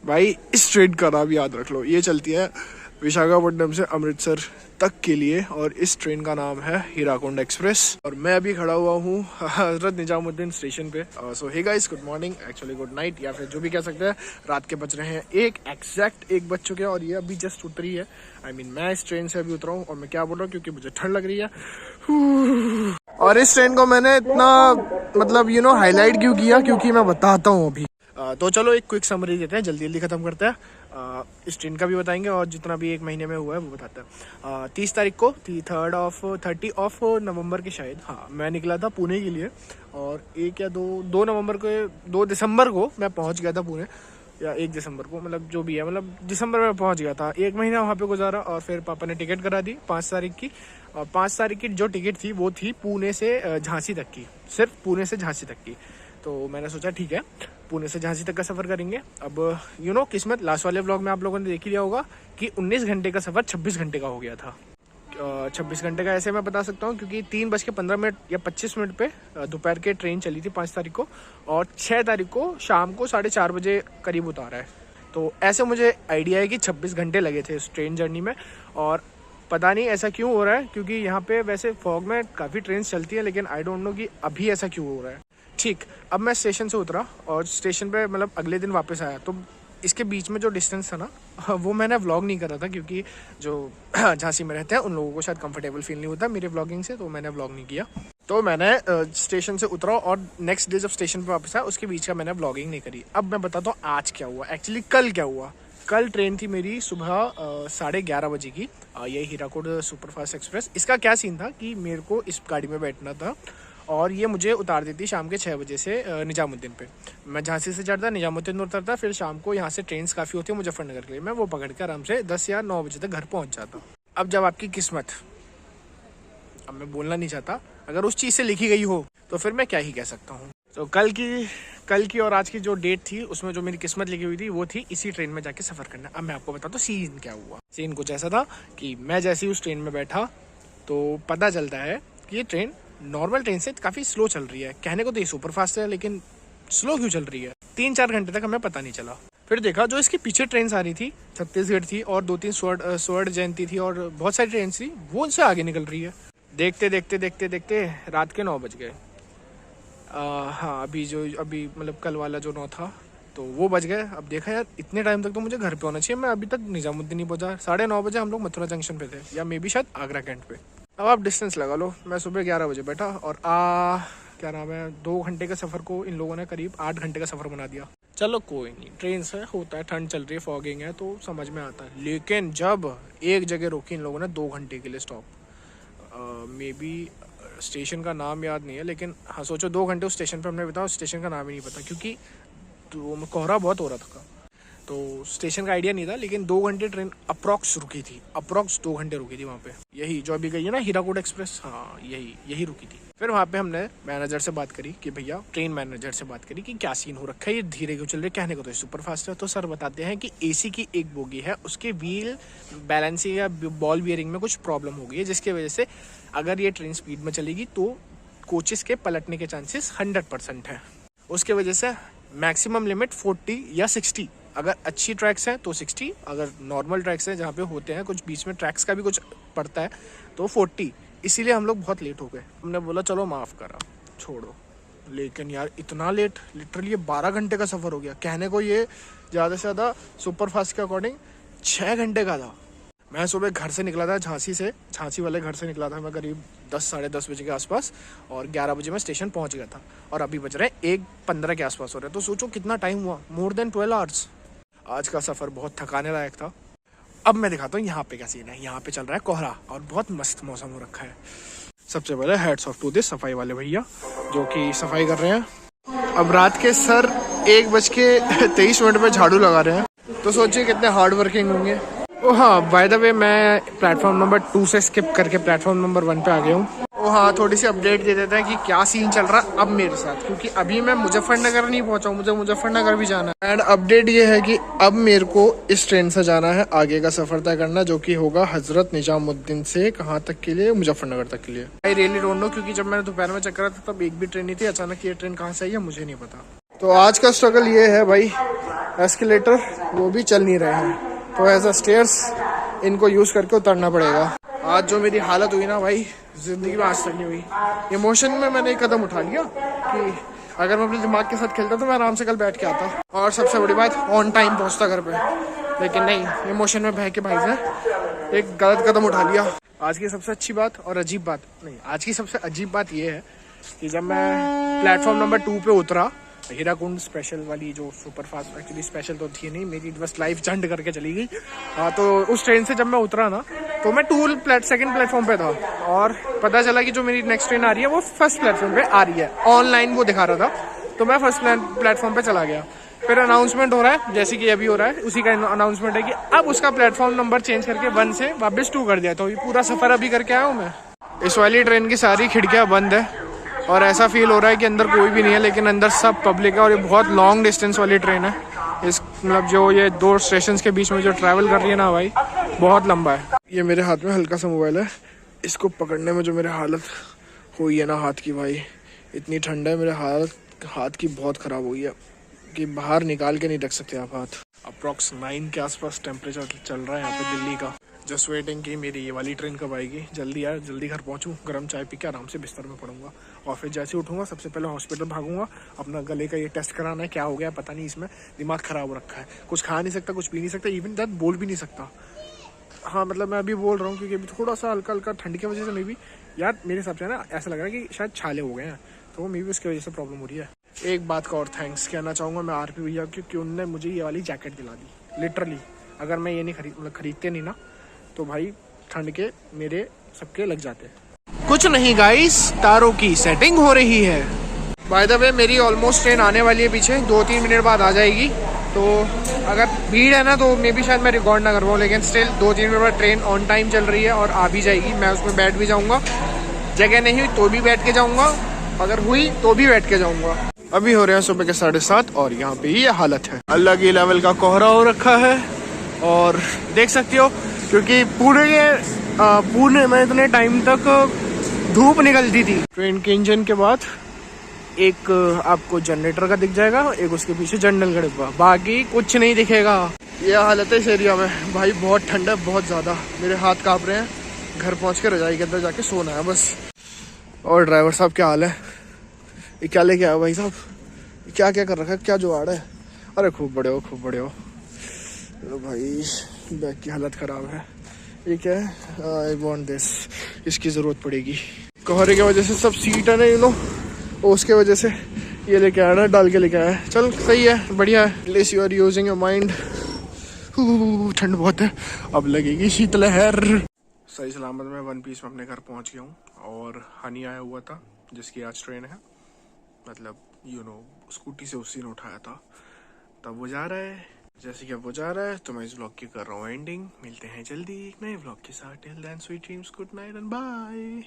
भाई इस ट्रेन का नाम याद रख लो, ये चलती है विशाखापट्टनम से अमृतसर तक के लिए और इस ट्रेन का नाम है हीराकुंड एक्सप्रेस। और मैं अभी खड़ा हुआ हूँ हजरत निजामुद्दीन स्टेशन पे। So hey guys, good morning, actually good night या फिर जो भी कह सकते हैं। रात के बज रहे हैं एग्जैक्ट 1 बज चुके हैं और ये अभी जस्ट उतरी है। मैं इस ट्रेन से अभी उतरा हूँ और मैं क्या बोल रहा हूँ क्योंकि मुझे ठंड लग रही है। और इस ट्रेन को मैंने इतना मतलब हाईलाइट क्यों किया, क्योंकि मैं बताता हूँ अभी। तो चलो एक क्विक समरी देते हैं, जल्दी जल्दी खत्म करते हैं। इस ट्रेन का भी बताएंगे और जितना भी 1 महीने में हुआ है वो बताते हैं। 30 तारीख को 30 नवंबर के शायद, हाँ, मैं निकला था पुणे के लिए और 1 या 2 दिसंबर को मैं पहुंच गया था पुणे, या 1 दिसंबर को, मतलब जो भी है, मतलब दिसंबर में पहुंच गया था। 1 महीना वहाँ पे गुजारा और फिर पापा ने टिकट करा दी 5 तारीख की। और 5 तारीख की जो टिकट थी वो थी पुणे से झांसी तक की, सिर्फ पुणे से झांसी तक की। तो मैंने सोचा ठीक है, पुणे से झांसी तक का सफ़र करेंगे। अब किस्मत, लास्ट वाले व्लॉग में आप लोगों ने देख ही लिया होगा कि 19 घंटे का सफ़र 26 घंटे का हो गया था। 26 घंटे का ऐसे मैं बता सकता हूँ क्योंकि 3:15 या 25 मिनट पे दोपहर के ट्रेन चली थी 5 तारीख को और 6 तारीख को शाम को 4:30 बजे करीब उतारा है। तो ऐसे मुझे आइडिया है कि 26 घंटे लगे थे इस ट्रेन जर्नी में। और पता नहीं ऐसा क्यों हो रहा है, क्योंकि यहाँ पे वैसे फॉग में काफ़ी ट्रेन चलती है, लेकिन आई डोंट नो कि अभी ऐसा क्यों हो रहा है। ठीक, अब मैं स्टेशन से उतरा और स्टेशन पे मतलब अगले दिन वापस आया। तो इसके बीच में जो डिस्टेंस था ना वो मैंने व्लॉग नहीं करा था क्योंकि जो झांसी में रहते हैं उन लोगों को शायद कंफर्टेबल फील नहीं होता मेरे व्लॉगिंग से, तो मैंने व्लॉग नहीं किया। तो मैंने स्टेशन से उतरा और नेक्स्ट डे जब स्टेशन पे वापस आया उसके बीच का मैंने व्लॉगिंग नहीं करी। अब मैं बताता हूँ आज क्या हुआ, एक्चुअली कल क्या हुआ। कल ट्रेन थी मेरी सुबह 11:30 बजे की, ये हीराकुंड सुपरफास्ट एक्सप्रेस। इसका क्या सीन था कि मेरे को इस गाड़ी में बैठना था और ये मुझे उतार देती शाम के 6 बजे से निजामुद्दीन पे। मैं झांसी से चढ़ता, निजामुद्दीन में उतरता, फिर शाम को यहाँ से ट्रेन काफ़ी होती है मुजफ्फरनगर के लिए, मैं वो पकड़ के आराम से 10 या 9 बजे तक घर पहुँच जाता। अब जब आपकी किस्मत, अब मैं बोलना नहीं चाहता, अगर उस चीज़ से लिखी गई हो तो फिर मैं क्या ही कह सकता हूँ। तो कल की और आज की जो डेट थी उसमें जो मेरी किस्मत लिखी हुई थी वो थी इसी ट्रेन में जाके सफ़र करना। अब मैं आपको बताता हूँ सीन क्या हुआ। सीन कुछ ऐसा था कि मैं जैसे ही उस ट्रेन में बैठा तो पता चलता है कि ये ट्रेन नॉर्मल ट्रेन से काफ़ी स्लो चल रही है। कहने को तो ये सुपर फास्ट है, लेकिन स्लो क्यों चल रही है 3-4 घंटे तक हमें पता नहीं चला। फिर देखा जो इसके पीछे ट्रेन आ रही थी, छत्तीसगढ़ थी और 2-3 स्वर्ण जयंती थी और बहुत सारी ट्रेन थी, वो उनसे आगे निकल रही है। देखते देखते देखते देखते रात के 9 बज गए। हाँ, अभी मतलब कल वाला जो 9 था तो वो बज गए। अब देखा यार इतने टाइम तक तो मुझे घर पे होना चाहिए, मैं अभी तक निजामुद्दीन नहीं पहुंचा। 9:30 बजे हम लोग मथुरा जंक्शन पे थे या मे बी शायद आगरा कैंट पे। अब आप डिस्टेंस लगा लो, मैं सुबह 11 बजे बैठा और क्या नाम है 2 घंटे का सफ़र को इन लोगों ने करीब 8 घंटे का सफ़र बना दिया। चलो कोई नहीं, ट्रेन से होता है, ठंड चल रही है, फॉगिंग है तो समझ में आता है। लेकिन जब एक जगह रोकी इन लोगों ने 2 घंटे के लिए स्टॉप, मे बी स्टेशन का नाम याद नहीं है, लेकिन हाँ सोचो 2 घंटे उस स्टेशन पर हमने बिताया, उस स्टेशन का नाम ही नहीं पता क्योंकि तो कोहरा बहुत हो रहा था तो स्टेशन का आइडिया नहीं था। लेकिन 2 घंटे ट्रेन अप्रॉक्स रुकी थी, 2 घंटे रुकी थी वहाँ पे। यही जो अभी गई है ना हीराकुंड एक्सप्रेस, हाँ यही रुकी थी। फिर वहाँ पे हमने मैनेजर से बात करी कि भैया, ट्रेन मैनेजर से बात करी कि क्या सीन हो रखा है, ये धीरे क्यों चल रही है। कहने को तो सुपर फास्ट है। तो सर बताते हैं कि एसी की एक बोगी है, उसके व्हील बैलेंसिंग या बॉल बियरिंग में कुछ प्रॉब्लम हो गई है, जिसकी वजह से अगर ये ट्रेन स्पीड में चलेगी तो कोचेस के पलटने के चांसेस 100% है। उसके वजह से मैक्सिमम लिमिट 40 या 60, अगर अच्छी ट्रैक्स हैं तो 60, अगर नॉर्मल ट्रैक्स हैं जहाँ पे होते हैं कुछ बीच में ट्रैक्स का भी कुछ पड़ता है तो 40। इसीलिए हम लोग बहुत लेट हो गए। हमने बोला चलो माफ़ करा, छोड़ो। लेकिन यार इतना लेट, लिटरली 12 घंटे का सफ़र हो गया। कहने को ये ज़्यादा से ज़्यादा सुपर फास्ट के अकॉर्डिंग 6 घंटे का था। मैं सुबह घर से निकला था झांसी वाले घर से निकला था मैं करीब 10-10:30 बजे के आसपास और 11 बजे मैं स्टेशन पहुंच गया था और अभी बज रहे हैं 1:15 के आसपास हो रहे हैं। तो सोचो कितना टाइम हुआ, मोर देन 12 आवर्स। आज का सफ़र बहुत थकाने लायक था। अब मैं दिखाता हूँ यहाँ पे क्या सीन है। यहाँ पे चल रहा है कोहरा और बहुत मस्त मौसम हो रखा है। सबसे पहले हैट्स ऑफ टू दिस सफाई वाले भैया जो कि सफाई कर रहे हैं। अब रात के सर 1:23 पे झाड़ू लगा रहे हैं, तो सोचिए कितने हार्ड वर्किंग होंगे। ओ हाँ, बाय द वे मैं प्लेटफॉर्म नंबर 2 से स्किप करके प्लेटफॉर्म नंबर 1 पे आ गया हूँ। ओ हाँ, थोड़ी सी अपडेट दे देते हैं कि क्या सीन चल रहा है अब मेरे साथ, क्योंकि अभी मैं मुजफ्फरनगर नहीं पहुंचा हूँ, मुझे मुजफ्फरनगर भी जाना है। एंड अपडेट ये है कि अब मेरे को इस ट्रेन से जाना है आगे का सफर तय करना, जो कि होगा हजरत निजामुद्दीन से कहाँ तक के लिए, मुजफ्फरनगर तक के लिए। आई रियली डोंट नो, क्योंकि जब मैंने दोपहर में चेक करा था तब एक भी ट्रेन नहीं थी। अचानक ये ट्रेन कहाँ से आई है मुझे नहीं पता। तो आज का स्ट्रगल ये है भाई एस्केलेटर वो भी चल नहीं रहे हैं, तो एज अ स्टेयर्स इनको यूज़ करके उतरना पड़ेगा। आज जो मेरी हालत हुई ना भाई, ज़िंदगी में आज तक नहीं हुई। इमोशन में मैंने एक कदम उठा लिया कि अगर मैं अपने दिमाग के साथ खेलता तो मैं आराम से कल बैठ के आता, और सबसे बड़ी बात ऑन टाइम पहुंचता घर पे। लेकिन नहीं, इमोशन में बह के भाई से एक गलत कदम उठा लिया। आज की सबसे अच्छी बात और अजीब बात नहीं, आज की सबसे अजीब बात ये है कि जब मैं प्लेटफॉर्म नंबर 2 पे उतरा, हीराकुंड स्पेशल वाली जो सुपर फास्ट, एक्चुअली स्पेशल तो थी नहीं, मेरी बस लाइफ झंड करके चली गई। हाँ, तो उस ट्रेन से जब मैं उतरा ना, तो मैं सेकंड प्लेटफॉर्म पे था, और पता चला कि जो मेरी नेक्स्ट ट्रेन आ रही है वो फर्स्ट प्लेटफॉर्म पे आ रही है। ऑनलाइन वो दिखा रहा था, तो मैं फर्स्ट प्लेटफॉर्म पे चला गया। फिर अनाउंसमेंट हो रहा है, जैसे कि अभी हो रहा है, उसी का अनाउंसमेंट है कि अब उसका प्लेटफॉर्म नंबर चेंज करके 1 से वापस 2 कर दिया। तो ये पूरा सफर अभी करके आया हूँ मैं। इस वाली ट्रेन की सारी खिड़कियाँ बंद है, और ऐसा फील हो रहा है कि अंदर कोई भी नहीं है, लेकिन अंदर सब पब्लिक है। और ये बहुत लॉन्ग डिस्टेंस वाली ट्रेन है। इस मतलब जो ये 2 स्टेशन के बीच में जो ट्रैवल कर रही है ना भाई, बहुत लंबा है। ये मेरे हाथ में हल्का सा मोबाइल है, इसको पकड़ने में जो मेरे हालत हुई है ना हाथ की, भाई इतनी ठंड है, मेरे हाथ की बहुत ख़राब हुई है कि बाहर निकाल के नहीं रख सकते आप हाथ। अप्रॉक्स 9 के आसपास टेम्परेचर चल रहा है यहाँ पे दिल्ली का। जस्ट वेटिंग कि मेरी ये वाली ट्रेन कब आएगी। जल्दी यार, जल्दी घर पहुँचूँ, गर्म चाय पी के आराम से बिस्तर में पड़ूंगा। ऑफिस जैसे उठूंगा सबसे पहले हॉस्पिटल भागूंगा, अपना गले का ये टेस्ट कराना है, क्या हो गया पता नहीं, इसमें दिमाग ख़राब हो रखा है, कुछ खा नहीं सकता, कुछ पी नहीं सकता, इवन दैट बोल भी नहीं सकता। हाँ मतलब मैं अभी बोल रहा हूँ क्योंकि अभी थोड़ा सा हल्का हल्का ठंड की वजह से मे भी यार मेरे हिसाब से ना ऐसा लग रहा है कि शायद छाले हो गए हैं, तो मे भी उसकी वजह से प्रॉब्लम हो रही है। एक बात का और थैंक्स कहना चाहूँगा मैं आरपी भैया, क्योंकि उनने मुझे ये वाली जैकेट दिला दी। लिटरली अगर मैं ये नहीं खरीदते नहीं ना, तो भाई ठंड के मेरे सबके लग जाते। कुछ नहीं गाइस, तारों की सेटिंग हो रही है। बाय द वे मेरी ऑलमोस्ट ट्रेन आने वाली है पीछे, 2-3 मिनट बाद आ जाएगी। तो अगर भीड़ है ना तो मे भी शायद मैं रिकॉर्ड ना कर पाऊँ, लेकिन स्टिल 2-3 मिनट बाद ट्रेन ऑन टाइम चल रही है और आ भी जाएगी। मैं उसमें बैठ भी जाऊँगा, जगह नहीं हुई तो भी बैठ के जाऊँगा, अगर हुई तो भी बैठ के जाऊँगा। अभी हो रहे हैं सुबह के 7:30 और यहाँ पे ये हालत है। अलग ही लेवल का कोहरा हो रखा है, और देख सकते हो क्योंकि पुणे में इतने टाइम तक धूप निकलती थी। ट्रेन के इंजन के बाद एक आपको जनरेटर का दिख जाएगा, एक उसके पीछे जनरल का डिब्बा, बाकी कुछ नहीं दिखेगा। ये हालत है इस एरिया में भाई, बहुत ठंड है, बहुत ज़्यादा। मेरे हाथ काँप रहे हैं, घर पहुँच के रजाई के अंदर जाके सोना है बस। और ड्राइवर साहब क्या हाल है, ये क्या लेके आया भाई साहब, क्या क्या कर रखा है, क्या जुगाड़ है? अरे खूब बड़े हो, खूब बड़े हो। तो भाई बैग की हालत ख़राब है। ये क्या है? आई वॉन्ट दिस, इसकी ज़रूरत पड़ेगी। कोहरे की वजह से सब सीट है ना, यू नो, उसके वजह से ये लेके आया ना, डाल के लेके आया। चल सही है, बढ़िया है। At least you are using your mind. ठंड बहुत है, अब लगेगी शीतलहर। सही सलामत मैं 1 पीस में अपने घर पहुंच गया हूँ, और हनी आया हुआ था जिसकी आज ट्रेन है, मतलब यू नो स्कूटी से उसी ने उठाया था, तब वो जा रहा है। जैसे कि अब वो जा रहा है तो मैं इस व्लॉग की कर रहा हूँ एंडिंग। मिलते हैं जल्दी एक नए व्लॉग के साथ। Till then sweet dreams, good night and bye.